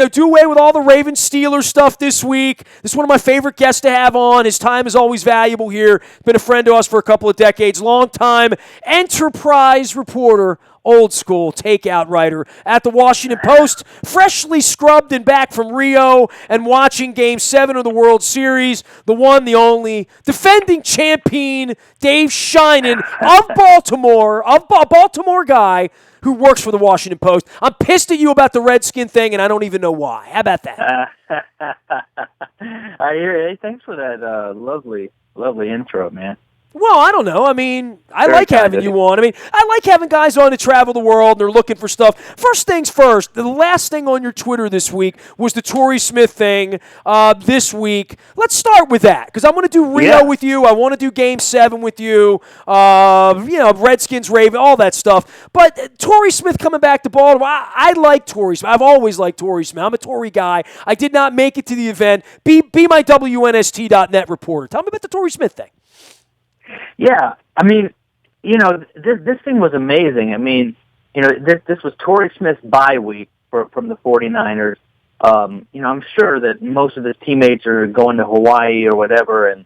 Do away with all the Ravens-Steelers stuff this week. This is one of my favorite guests to have on. His time is always valuable here. Been a friend to us for a couple of decades. Long-time Enterprise reporter, old school takeout writer at the Washington Post, freshly scrubbed and back from Rio and watching Game 7 of the World Series. The one, the only, defending champion Dave Sheinin of Baltimore, a Baltimore guy who works for the Washington Post. I'm pissed at you about the Redskin thing, and I don't even know why. How about that? Hey, thanks for that lovely intro, man. Well, I don't know. I mean, I like having you on. I mean, I like having guys on to travel the world, and they're looking for stuff. First things first, the last thing on your Twitter this week was the Torrey Smith thing this week. Let's start with that, because I want to do Rio with you. I want to do Game 7 with you. Redskins, Ravens, all that stuff. But Torrey Smith coming back to Baltimore, I like Torrey Smith. I've always liked Torrey Smith. I'm a Torrey guy. I did not make it to the event. Be my WNST.net reporter. Tell me about the Torrey Smith thing. Yeah, I mean, this thing was amazing. I mean, this was Torrey Smith's bye week from the 49ers. I'm sure that most of his teammates are going to Hawaii or whatever, and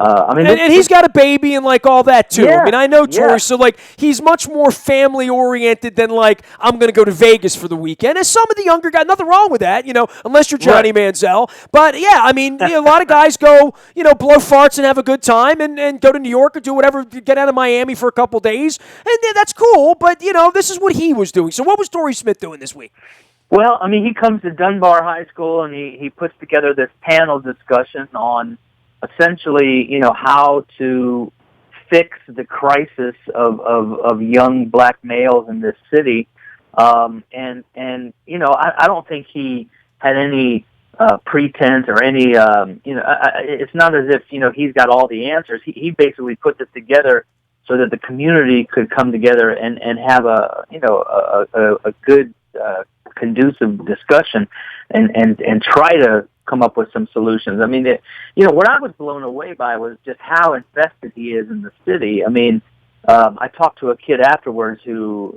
and he's got a baby and like all that too. Yeah, I mean, I know Torrey, so like he's much more family oriented than like I'm going to go to Vegas for the weekend. As some of the younger guys, nothing wrong with that, unless you're Johnny Manziel. But yeah, I mean, a lot of guys go, blow farts and have a good time and go to New York or do whatever, get out of Miami for a couple days, and that's cool. But this is what he was doing. So what was Torrey Smith doing this week? Well, I mean, he comes to Dunbar High School and he puts together this panel discussion on essentially, how to fix the crisis of young black males in this city. I don't think he had any pretense or any, it's not as if, he's got all the answers. He basically put this together so that the community could come together and have a good, conducive discussion and try to come up with some solutions. I mean, what I was blown away by was just how invested he is in the city. I mean, I talked to a kid afterwards who,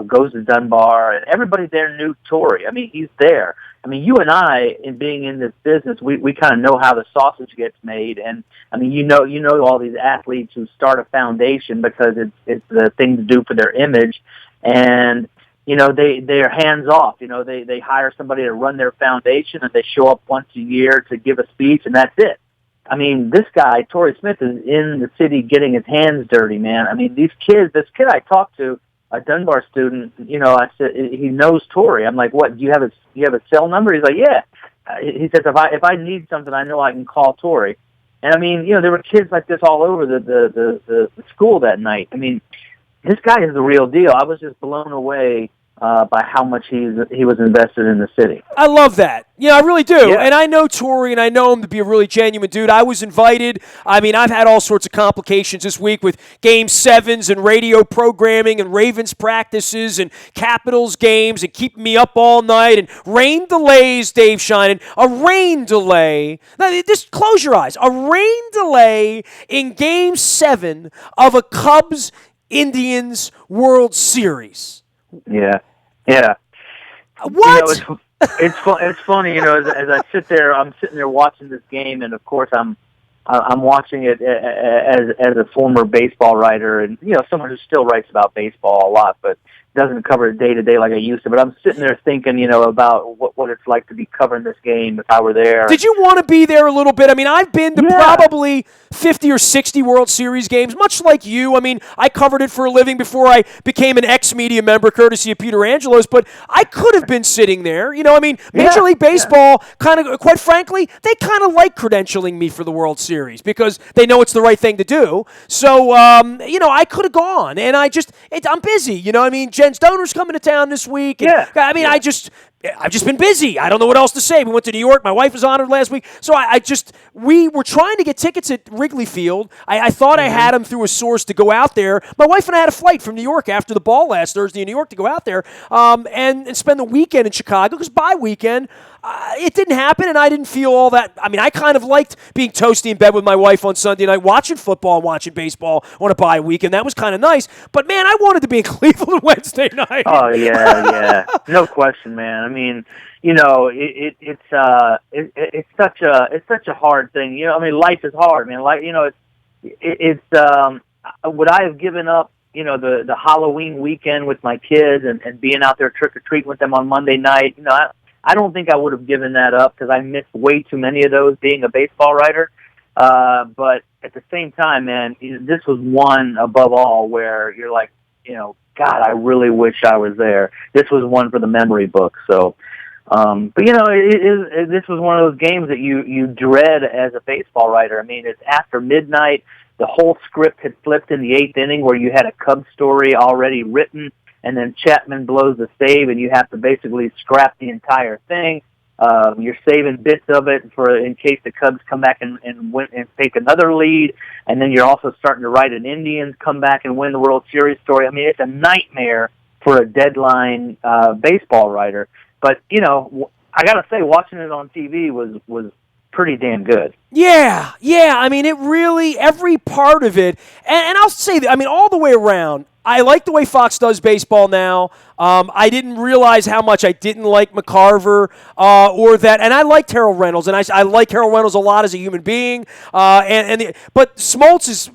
goes to Dunbar, and everybody there knew Torrey. I mean, he's there. I mean, you and I, in being in this business, we kind of know how the sausage gets made, and I mean, you know all these athletes who start a foundation because it's the thing to do for their image, and they're hands off. They hire somebody to run their foundation, and they show up once a year to give a speech, and that's it. I mean, this guy, Torrey Smith, is in the city getting his hands dirty, man. I mean, this kid I talked to, a Dunbar student, I said, he knows Torrey. I'm like, what, do you have a cell number? He's like, yeah. He says, if I need something, I know I can call Torrey. And I mean, there were kids like this all over the school that night. I mean, this guy is the real deal. I was just blown away by how much he was invested in the city. I love that. I really do. Yeah. And I know Torrey, and I know him to be a really genuine dude. I was invited. I mean, I've had all sorts of complications this week with Game 7s and radio programming and Ravens practices and Capitals games and keeping me up all night and rain delays, Dave Sheinin. A rain delay. Now, just close your eyes. A rain delay in Game 7 of a Cubs-Indians World Series. Yeah. What? It's funny, as I sit there, I'm sitting there watching this game, and of course I'm watching it as a former baseball writer, and someone who still writes about baseball a lot, but doesn't cover it day to day like I used to. But I'm sitting there thinking, about what it's like to be covering this game if I were there. Did you want to be there a little bit? I mean, I've been to probably 50 or 60 World Series games, much like you. I mean, I covered it for a living before I became an ex-media member, courtesy of Peter Angelos, but I could have been sitting there. I mean, Major League Baseball kind of, quite frankly, they kind of like credentialing me for the World Series because they know it's the right thing to do. So, I could have gone, and I'm busy. I mean, Jen Stoner's coming to town this week. And, I've just been busy. I don't know what else to say. We went to New York. My wife was honored last week. So we were trying to get tickets at Wrigley Field. I thought I had them through a source to go out there. My wife and I had a flight from New York after the ball last Thursday in New York to go out there and spend the weekend in Chicago because bye weekend, it didn't happen, and I didn't feel all that. I mean, I kind of liked being toasty in bed with my wife on Sunday night, watching football and watching baseball on a bye week, and that was kind of nice. But, man, I wanted to be in Cleveland Wednesday night. Oh, yeah. No question, man. I mean, it's such a hard thing. I mean, life is hard, man. Like, would I have given up, the Halloween weekend with my kids and being out there trick or treating with them on Monday night? I don't think I would have given that up because I missed way too many of those being a baseball writer. But at the same time, man, this was one above all where you're like, God, I really wish I was there. This was one for the memory book. So, but this was one of those games that you dread as a baseball writer. I mean, it's after midnight. The whole script had flipped in the eighth inning where you had a Cubs story already written, and then Chapman blows the save, and you have to basically scrap the entire thing. You're saving bits of it in case the Cubs come back and win and take another lead, and then you're also starting to write an Indians come back and win the World Series story. I mean, it's a nightmare for a deadline baseball writer. But I gotta say, watching it on TV was pretty damn good. Yeah. I mean, it really, every part of it, and I'll say that, I mean, all the way around, I like the way Fox does baseball now. I didn't realize how much I didn't like McCarver or that, and I liked Harold Reynolds, and I like Harold Reynolds a lot as a human being. But Smoltz is,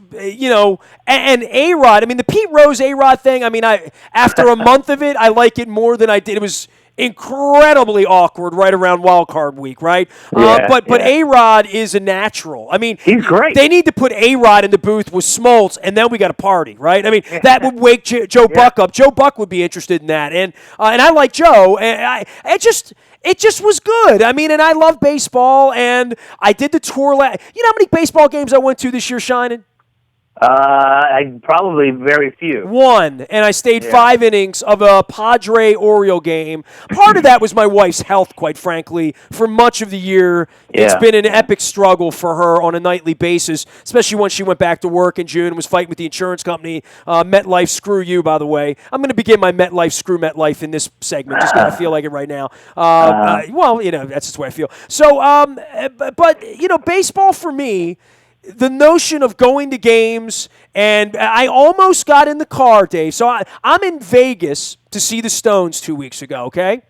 and A-Rod. I mean, the Pete Rose A-Rod thing. I mean, after a month of it, I like it more than I did. It was incredibly awkward right around Wild Card Week, right? But A-Rod is a natural. I mean, he's great. They need to put A-Rod in the booth with Smoltz, and then we got a party, right? I mean, that would wake Joe Buck up. Joe Buck would be interested in that, and I like Joe. And it just was good. I mean, and I love baseball, and I did the tour. You know how many baseball games I went to this year, Shining? Probably very few. One, and I stayed 5 innings of a Padre-Oriole game. Part of that was my wife's health, quite frankly. For much of the year, it's been an epic struggle for her on a nightly basis, especially once she went back to work in June and was fighting with the insurance company. MetLife, screw you, by the way. I'm going to begin my MetLife, screw MetLife in this segment, just because I feel like it right now. Well, that's just the way I feel. So, but baseball for me, the notion of going to games, and I almost got in the car, Dave. So I'm in Vegas to see the Stones 2 weeks ago, okay?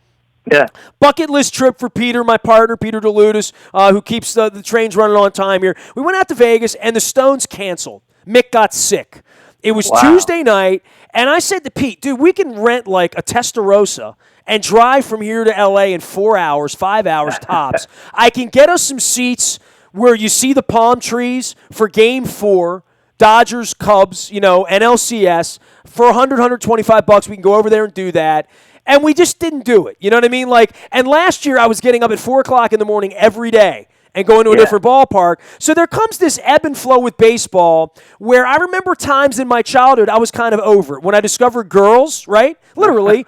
Yeah. Bucket list trip for Peter, my partner, Peter DeLutis, who keeps the trains running on time here. We went out to Vegas, and the Stones canceled. Mick got sick. It was Tuesday night, and I said to Pete, dude, we can rent like a Testarossa and drive from here to L.A. in 4 hours, 5 hours tops. I can get us some seats where you see the palm trees for Game 4, Dodgers, Cubs, NLCS, for $125. We can go over there and do that. And we just didn't do it. You know what I mean? And last year I was getting up at 4 o'clock in the morning every day and going to a different ballpark. So there comes this ebb and flow with baseball where I remember times in my childhood I was kind of over it. When I discovered girls, right? Literally,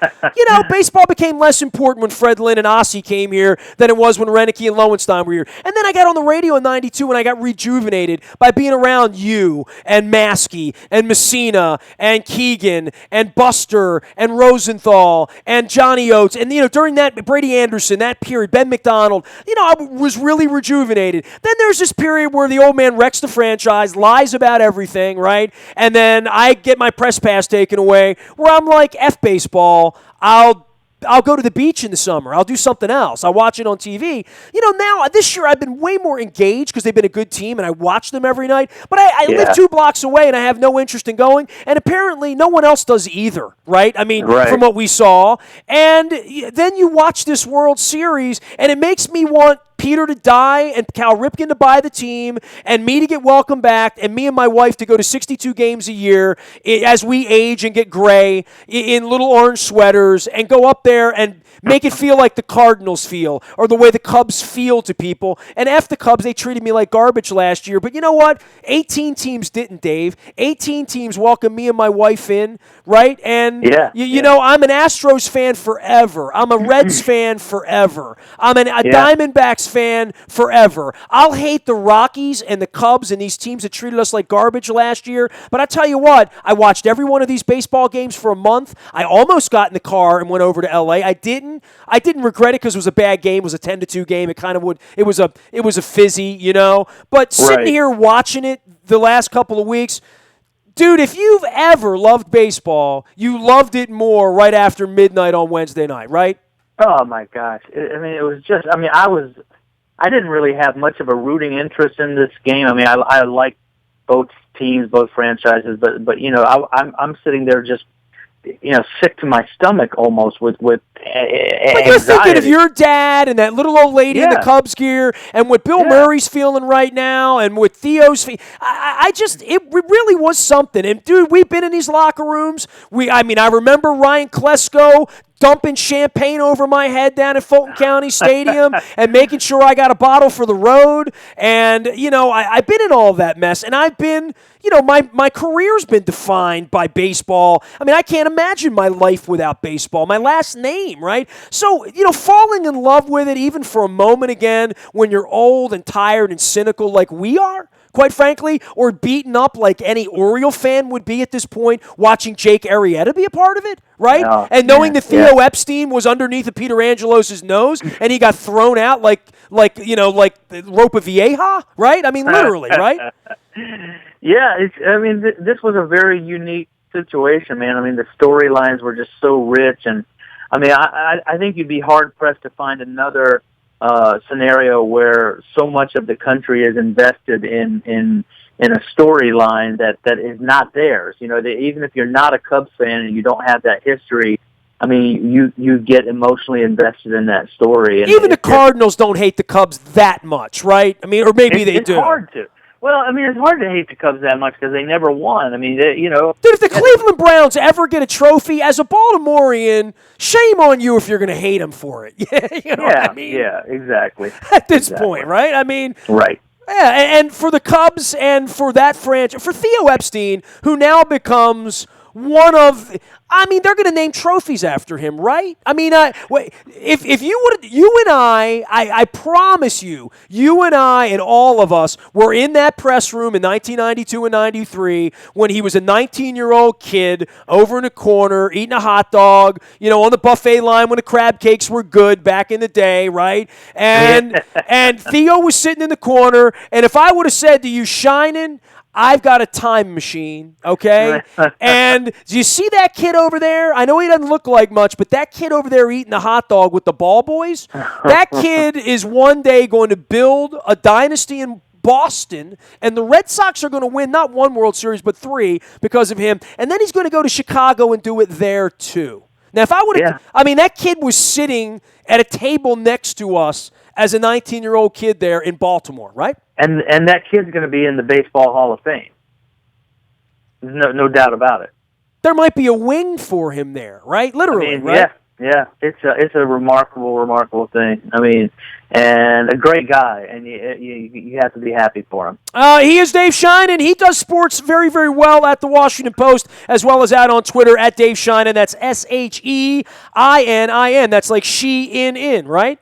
baseball became less important when Fred Lynn and Ossie came here than it was when Renicky and Lowenstein were here. And then I got on the radio in 92 and I got rejuvenated by being around you and Maskey and Messina and Keegan and Buster and Rosenthal and Johnny Oates. And, during that, Brady Anderson, that period, Ben McDonald, I was really rejuvenated. Then there's this period where the old man wrecks the franchise, lies about everything, right? And then I get my press pass taken away where I'm like, F baseball, I'll go to the beach in the summer. I'll do something else. I'll watch it on TV. Now, this year I've been way more engaged because they've been a good team and I watch them every night. But I live 2 blocks away and I have no interest in going. And apparently no one else does either, right? I mean, from what we saw. And then you watch this World Series and it makes me want Peter to die and Cal Ripken to buy the team and me to get welcome back and me and my wife to go to 62 games a year as we age and get gray in little orange sweaters and go up there and make it feel like the Cardinals feel or the way the Cubs feel to people. And F the Cubs, they treated me like garbage last year. But you know what? 18 teams didn't, Dave. 18 teams welcomed me and my wife in, right? And, I'm an Astros fan forever. I'm a Reds fan forever. I'm a Diamondbacks fan forever. I'll hate the Rockies and the Cubs and these teams that treated us like garbage last year. But I tell you what, I watched every one of these baseball games for a month. I almost got in the car and went over to LA. I didn't regret it because it was a bad game. It was a 10-2 game. It kind of would. It was a fizzy, But sitting here watching it the last couple of weeks, dude, if you've ever loved baseball, you loved it more right after midnight on Wednesday night, right? Oh my gosh! I mean, it was just. I mean, I didn't really have much of a rooting interest in this game. I mean, I like both teams, both franchises, but I'm sitting there just sick to my stomach almost with But you're anxiety. thinking of your dad and that little old lady in the Yeah. Cubs gear, and what Bill Yeah. Murray's feeling right now, and what Theo's feeling. I just, it really was something. And dude, we've been in these locker rooms. I remember Ryan Klesko dumping champagne over my head down at Fulton County Stadium and making sure I got a bottle for the road. And, I've been in all that mess. And I've been, my career's been defined by baseball. I mean, I can't imagine my life without baseball. My last name, right? So, falling in love with it even for a moment again when you're old and tired and cynical like we are, quite frankly, or beaten up like any Oriole fan would be at this point, watching Jake Arrieta be a part of it, right? Oh, and knowing yeah, that Theo Epstein was underneath of Peter Angelos' nose and he got thrown out like the rope of Vieja, right? I mean, literally, right? Yeah, this was a very unique situation, man. I mean, the storylines were just so rich, and I mean, I think you'd be hard pressed to find another scenario where so much of the country is invested in a storyline that is not theirs. Even if you're not a Cubs fan and you don't have that history, I mean, you get emotionally invested in that story. And even the Cardinals don't hate the Cubs that much, right? I mean, or maybe they do. It's hard to. Well, I mean, it's hard to hate the Cubs that much because they never won. I mean, Dude, if the Cleveland Browns ever get a trophy, as a Baltimorean, shame on you if you're going to hate them for it. What I mean? Yeah, exactly. At this point, right? I mean, right. Yeah, and for the Cubs and for that franchise, for Theo Epstein, who now becomes one of, they're going to name trophies after him, right? I mean, if you and I promise you and I and all of us were in that press room in 1992 and 93 when he was a 19-year-old kid over in the corner eating a hot dog, on the buffet line when the crab cakes were good back in the day, right? And Theo was sitting in the corner, and if I would have said to you, Shining, I've got a time machine, okay? And do you see that kid over there? I know he doesn't look like much, but that kid over there eating the hot dog with the ball boys, that kid is one day going to build a dynasty in Boston, and the Red Sox are going to win not one World Series, but 3 because of him. And then he's going to go to Chicago and do it there too. Now, if I would have, that kid was sitting at a table next to us as a 19-year-old kid there in Baltimore, right? And that kid's going to be in the Baseball Hall of Fame. There's no doubt about it. There might be a wing for him there, right? Literally, right? Yeah. It's a remarkable thing. I mean, and a great guy, and you have to be happy for him. He is Dave Sheinin. He does sports very, very well at the Washington Post, as well as out on Twitter at Dave Sheinin. That's SHEININ. That's like in, right?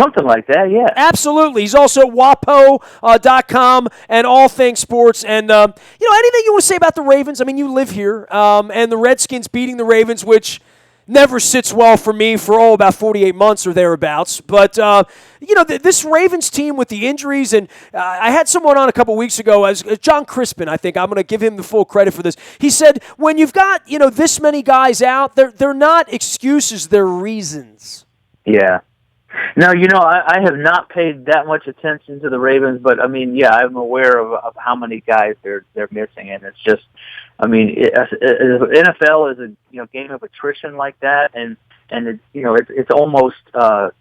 Something like that, yeah. Absolutely. He's also at WAPO.com and all things sports. And, anything you want to say about the Ravens? I mean, you live here, and the Redskins beating the Ravens, which never sits well for me for, about 48 months or thereabouts. But, this Ravens team with the injuries, and I had someone on a couple weeks ago, as John Crispin, I think. I'm going to give him the full credit for this. He said, when you've got, this many guys out, they're not excuses, they're reasons. Yeah. Now, I have not paid that much attention to the Ravens, but I'm aware of how many guys they're missing, and it's just, NFL is a game of attrition like that, and it's almost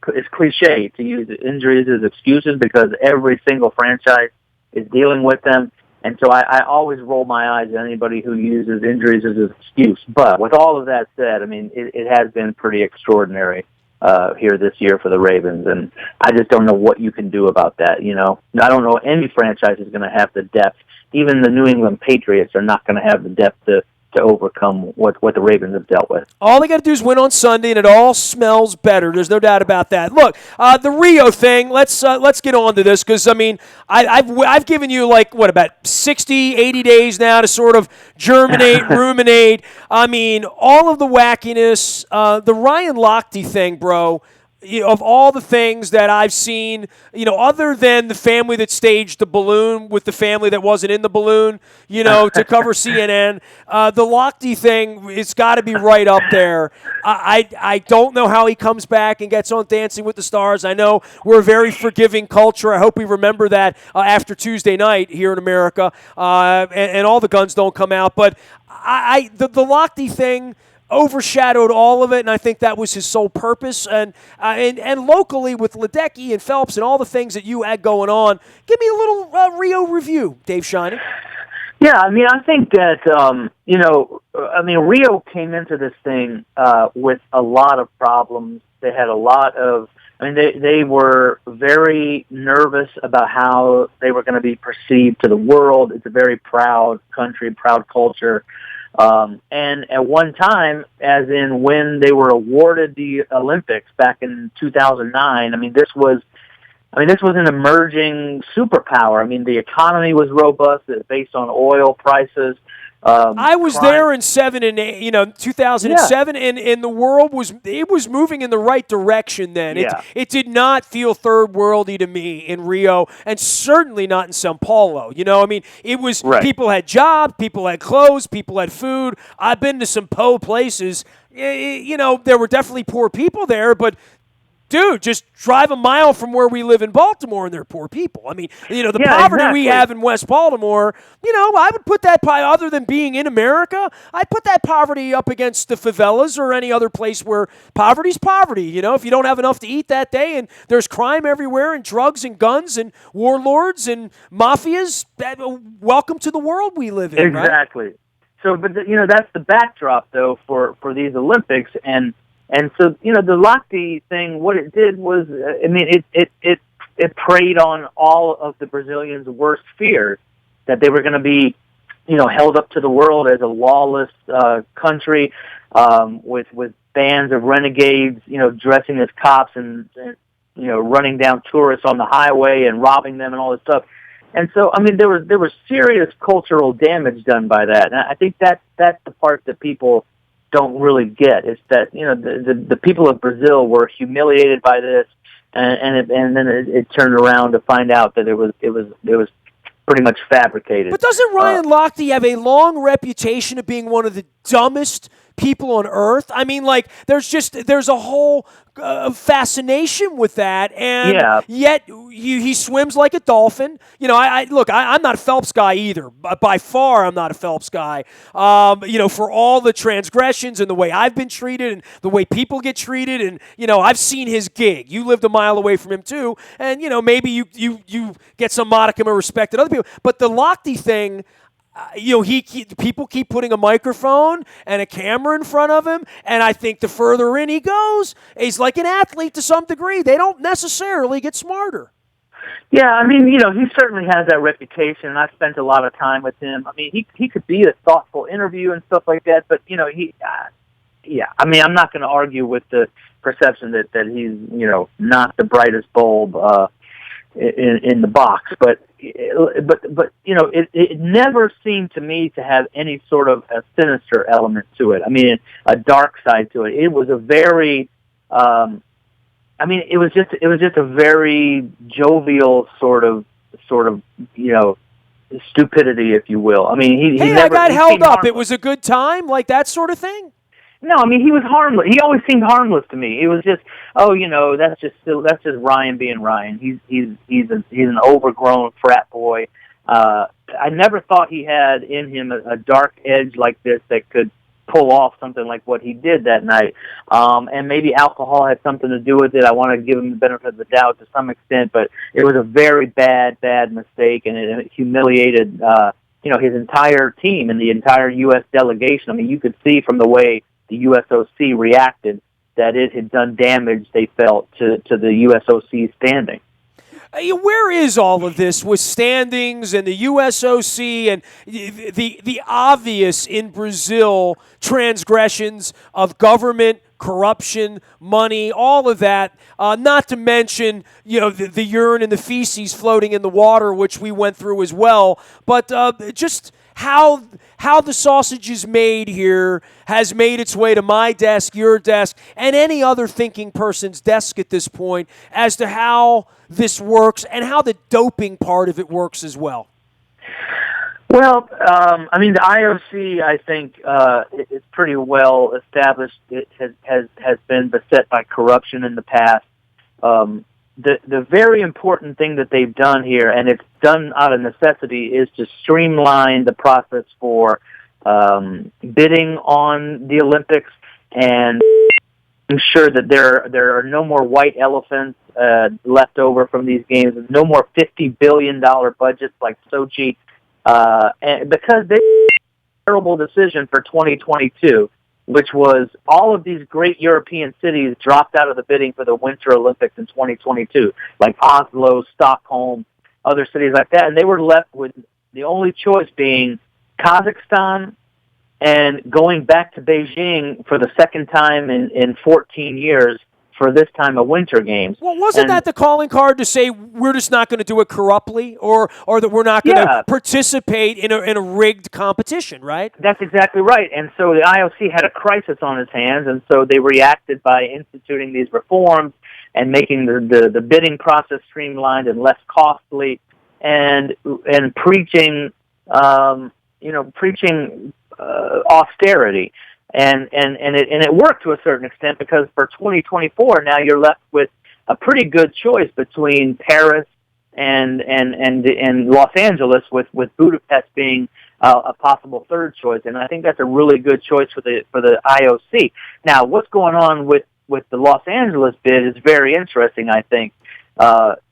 it's cliche to use injuries as excuses because every single franchise is dealing with them, and so I always roll my eyes at anybody who uses injuries as an excuse. But with all of that said, it has been pretty extraordinary here this year for the Ravens, and I just don't know what you can do about that. I don't know any franchise is going to have the depth. Even the New England Patriots are not going to have the depth to overcome what the Ravens have dealt with. All they got to do is win on Sunday, and it all smells better. There's no doubt about that. Look, the Rio thing. Let's get on to this because I've given you about 60, 80 days now to sort of germinate, ruminate. All of the wackiness, the Ryan Lochte thing, bro. of all the things that I've seen, other than the family that staged the balloon with the family that wasn't in the balloon, to cover CNN, the Lochte thing, it's got to be right up there. I don't know how he comes back and gets on Dancing with the Stars. I know we're a very forgiving culture. I hope we remember that after Tuesday night here in America, and all the guns don't come out. But the Lochte thing overshadowed all of it, and I think that was his sole purpose. And locally with Ledecky and Phelps and all the things that you had going on, give me a little Rio review, Dave Shining. Yeah, I mean, I think that Rio came into this thing with a lot of problems. They had a lot of. I mean, they were very nervous about how they were going to be perceived to the world. It's a very proud country, proud culture. And at one time, as in when they were awarded the Olympics back in 2009, this was an emerging superpower. I mean, the economy was robust based on oil prices. I was there in 2007, and the world was moving in the right direction then. Yeah. It did not feel third worldy to me in Rio, and certainly not in Sao Paulo. It was right. People had jobs, people had clothes, people had food. I've been to some poor places. There were definitely poor people there, but dude, just drive a mile from where we live in Baltimore, and they're poor people. The poverty exactly. we have in West Baltimore, I would put that, other than being in America, I'd put that poverty up against the favelas or any other place where poverty's poverty. If you don't have enough to eat that day and there's crime everywhere and drugs and guns and warlords and mafias, welcome to the world we live in. Exactly. Right? So, but that's the backdrop, though, for these Olympics. And so, the Lochte thing, what it did was, it preyed on all of the Brazilians' worst fears, that they were going to be, held up to the world as a lawless country with bands of renegades, dressing as cops and running down tourists on the highway and robbing them and all this stuff. And so, there was serious cultural damage done by that. And I think that's the part that people don't really get, is that the people of Brazil were humiliated by this, and then it turned around to find out that it was pretty much fabricated. But doesn't Ryan Lochte have a long reputation of being one of the dumbest people on earth? There's a whole fascination with that, and yet he swims like a dolphin. I'm not a Phelps guy either. By far, I'm not a Phelps guy. For all the transgressions and the way I've been treated and the way people get treated, and I've seen his gig. You lived a mile away from him too, and maybe you get some modicum of respect at other people. But the Lochte thing. People keep putting a microphone and a camera in front of him, and I think the further in he goes, he's like an athlete to some degree. They don't necessarily get smarter. Yeah, he certainly has that reputation, and I've spent a lot of time with him. He could be a thoughtful interview and stuff like that, but I'm not going to argue with the perception that he's not the brightest bulb in the box, but it never seemed to me to have any sort of a sinister element to it. A dark side to it. It was a very, it was just a very jovial sort of stupidity, if you will. He I got held up. It was a good time, like that sort of thing. No, he was harmless. He always seemed harmless to me. It was just, that's just Ryan being Ryan. He's an overgrown frat boy. I never thought he had in him a dark edge like this that could pull off something like what he did that night. And maybe alcohol had something to do with it. I want to give him the benefit of the doubt to some extent, but it was a very bad mistake, and it humiliated his entire team and the entire U.S. delegation. You could see from the way the USOC reacted that it had done damage, they felt, to the USOC standing. Where is all of this with standings and the USOC and the obvious in Brazil transgressions of government, corruption, money, all of that, not to mention the urine and the feces floating in the water, which we went through as well, but just how the sausage is made here has made its way to my desk, your desk, and any other thinking person's desk at this point as to how this works and how the doping part of it works as well. Well, I mean, the IOC, I think, is pretty well established. It has been beset by corruption in the past. The very important thing that they've done here, and it's done out of necessity, is to streamline the process for bidding on the Olympics and ensure that there are no more white elephants left over from these games, no more $50 billion budgets like Sochi. And because they made a terrible decision for 2022, which was all of these great European cities dropped out of the bidding for the Winter Olympics in 2022, like Oslo, Stockholm, other cities like that, and they were left with the only choice being Kazakhstan and going back to Beijing for the second time in 14 years for this time of Winter Games. Well, wasn't that the calling card to say we're just not going to do it corruptly, or that we're not going to participate in a rigged competition, right? That's exactly right. And so the IOC had a crisis on its hands, and so they reacted by instituting these reforms and making the bidding process streamlined and less costly, and preaching austerity. And it worked to a certain extent, because for 2024 now you're left with a pretty good choice between Paris and Los Angeles, with Budapest being a possible third choice, and I think that's a really good choice for the IOC. Now, what's going on with the Los Angeles bid is very interesting. I think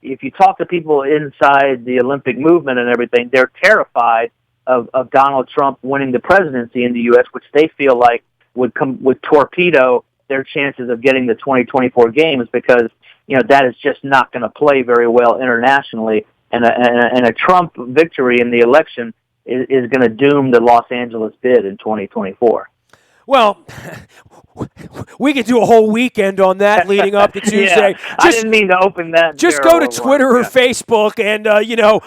if you talk to people inside the Olympic movement and everything, they're terrified of Donald Trump winning the presidency in the U.S., which they feel like would torpedo their chances of getting the 2024 games, because that is just not going to play very well internationally, and a Trump victory in the election is going to doom the Los Angeles bid in 2024. Well, we could do a whole weekend on that leading up to Tuesday. I didn't mean to open that. Just go to Twitter or Facebook, and,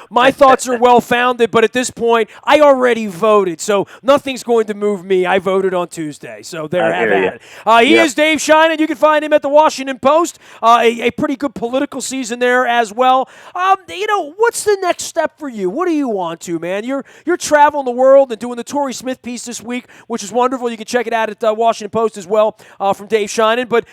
my thoughts are well-founded, but at this point, I already voted, so nothing's going to move me. I voted on Tuesday, so there I have it. He is Dave Sheinin. You can find him at the Washington Post. A pretty good political season there as well. What's the next step for you? What do you want to, man? You're traveling the world and doing the Torrey Smith piece this week, which is wonderful. You can check it out at Washington Post as well from Dave Sheinin. But,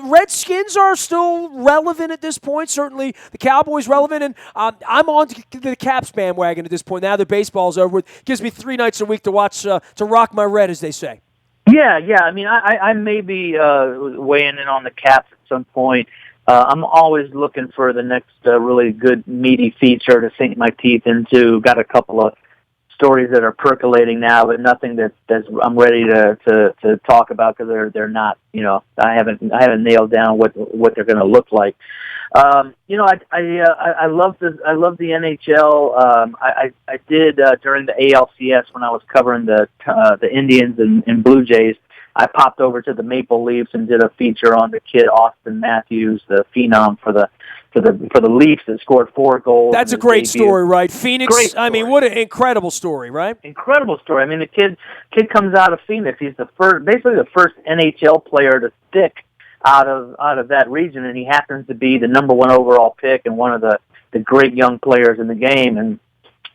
Redskins are still relevant at this point. Certainly the Cowboys relevant. And I'm on to the Caps bandwagon at this point. Now that baseball's over with, gives me 3 nights a week to watch, to rock my red, as they say. Yeah. I mean, I may be weighing in on the Caps at some point. I'm always looking for the next really good, meaty feature to sink my teeth into. Got a couple of stories that are percolating now, but nothing that's I'm ready to talk about, because they're not. I haven't nailed down what they're going to look like. I love the NHL. I did during the ALCS when I was covering the Indians and Blue Jays. I popped over to the Maple Leafs and did a feature on the kid Austin Matthews, the phenom for the Leafs that scored 4 goals. That's a great story, right? Phoenix. Great story. I mean, what an incredible story, right? Incredible story. I mean, the kid comes out of Phoenix. He's basically the first NHL player to stick out of that region, and he happens to be the number 1 overall pick and one of the great young players in the game. And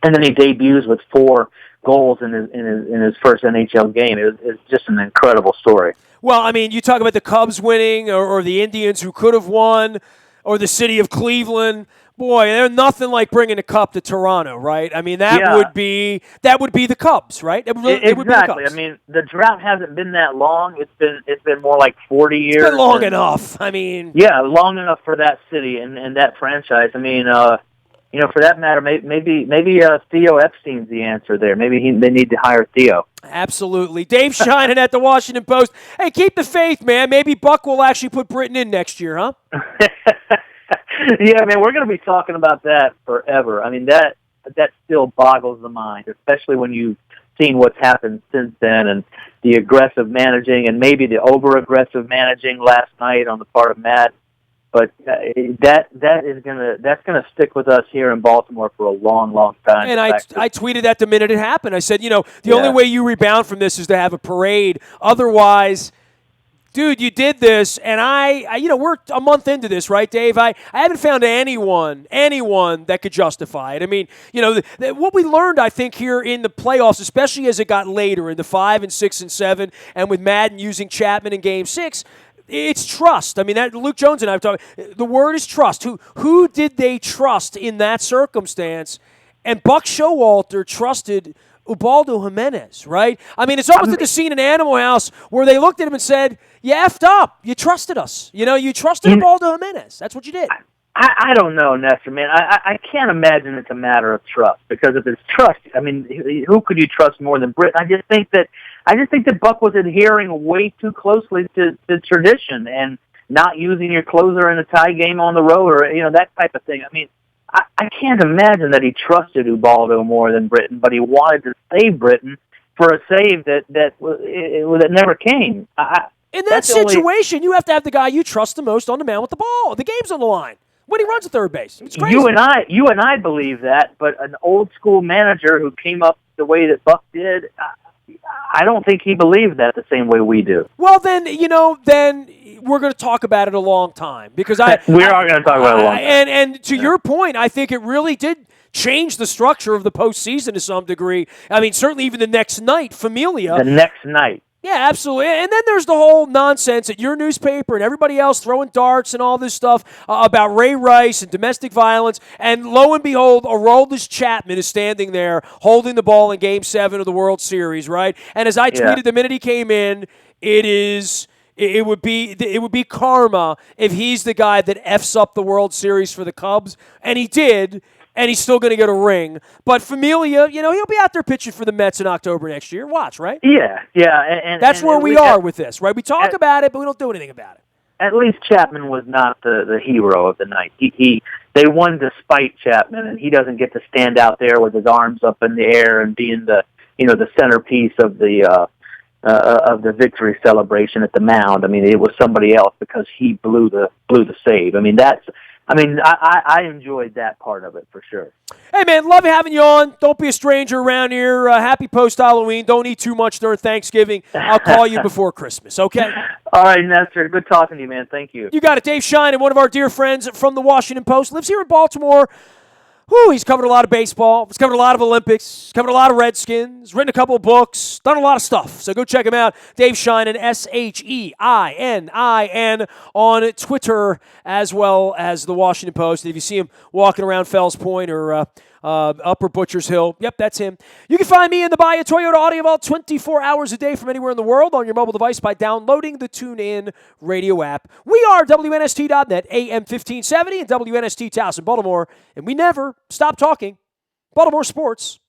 then he debuts with 4 goals in his first NHL game. It's just an incredible story. Well, I mean, you talk about the Cubs winning, or the Indians who could have won, or the city of Cleveland. Boy, there's nothing like bringing a cup to Toronto, right? I mean, that would be the Cubs, right? It would be the Cubs. I mean, the drought hasn't been that long. It's been more like 40 years. It's been long enough. I mean, long enough for that city and that franchise. I mean, for that matter, maybe Theo Epstein's the answer there. Maybe they need to hire Theo. Absolutely. Dave Sheinin at the Washington Post. Hey, keep the faith, man. Maybe Buck will actually put Britain in next year, huh? Yeah, man, we're going to be talking about that forever. I mean, that still boggles the mind, especially when you've seen what's happened since then, and the aggressive managing and maybe the over-aggressive managing last night on the part of Matt. But that's gonna stick with us here in Baltimore for a long, long time. And I tweeted that the minute it happened. I said, the only way you rebound from this is to have a parade. Otherwise, dude, you did this, and we're a month into this, right, Dave? I haven't found anyone that could justify it. I mean, what we learned, I think, here in the playoffs, especially as it got later in the 5 and 6 and 7, and with Madden using Chapman in Game 6, it's trust. I mean, that Luke Jones and I have talked. The word is trust. Who did they trust in that circumstance? And Buck Showalter trusted Ubaldo Jimenez, right? I mean, it's almost like the scene in Animal House where they looked at him and said, "You effed up. You trusted us. You trusted Ubaldo Jimenez. That's what you did." I don't know, Nestor, man. I can't imagine it's a matter of trust, because if it's trust, I mean, who could you trust more than Britt? I just think that Buck was adhering way too closely to tradition and not using your closer in a tie game on the road, or that type of thing. I mean, I can't imagine that he trusted Ubaldo more than Britton, but he wanted to save Britton for a save that never came. In that situation, you have to have the guy you trust the most on the mound with the ball. The game's on the line when he runs at third base. It's crazy. You and I believe that, but an old school manager who came up the way that Buck did, I don't think he believed that the same way we do. Well, then we're going to talk about it a long time, because we are going to talk about it a long time. And to your point, I think it really did change the structure of the postseason to some degree. I mean, certainly even the next night, Familia. The next night. Yeah, absolutely. And then there's the whole nonsense at your newspaper and everybody else throwing darts and all this stuff about Ray Rice and domestic violence. And lo and behold, Aroldis Chapman is standing there holding the ball in Game 7 of the World Series, right? And as I tweeted the minute he came in, it would be karma if he's the guy that F's up the World Series for the Cubs. And he did. And he's still going to get a ring. But Familia, he'll be out there pitching for the Mets in October next year. Watch, right? Yeah. And that's where we are with this, right? We talk about it, but we don't do anything about it. At least Chapman was not the hero of the night. They won despite Chapman, and he doesn't get to stand out there with his arms up in the air and being the centerpiece of the victory celebration at the mound. I mean, it was somebody else, because he blew the save. I enjoyed that part of it for sure. Hey, man, love having you on. Don't be a stranger around here. Happy post-Halloween. Don't eat too much during Thanksgiving. I'll call you before Christmas, okay? All right, Nestor. Good talking to you, man. Thank you. You got it. Dave Schein, one of our dear friends from the Washington Post, lives here in Baltimore. He's covered a lot of baseball. He's covered a lot of Olympics. He's covered a lot of Redskins. Written a couple of books. Done a lot of stuff. So go check him out. Dave Scheinin, SHEININ, on Twitter, as well as the Washington Post. And if you see him walking around Fells Point or Upper Butchers Hill, yep, that's him. You can find me in the Bahia Toyota Audio Vault 24 hours a day from anywhere in the world on your mobile device by downloading the TuneIn radio app. We are WNST.net, AM 1570, and WNST Towson, Baltimore, and we never stop talking Baltimore sports.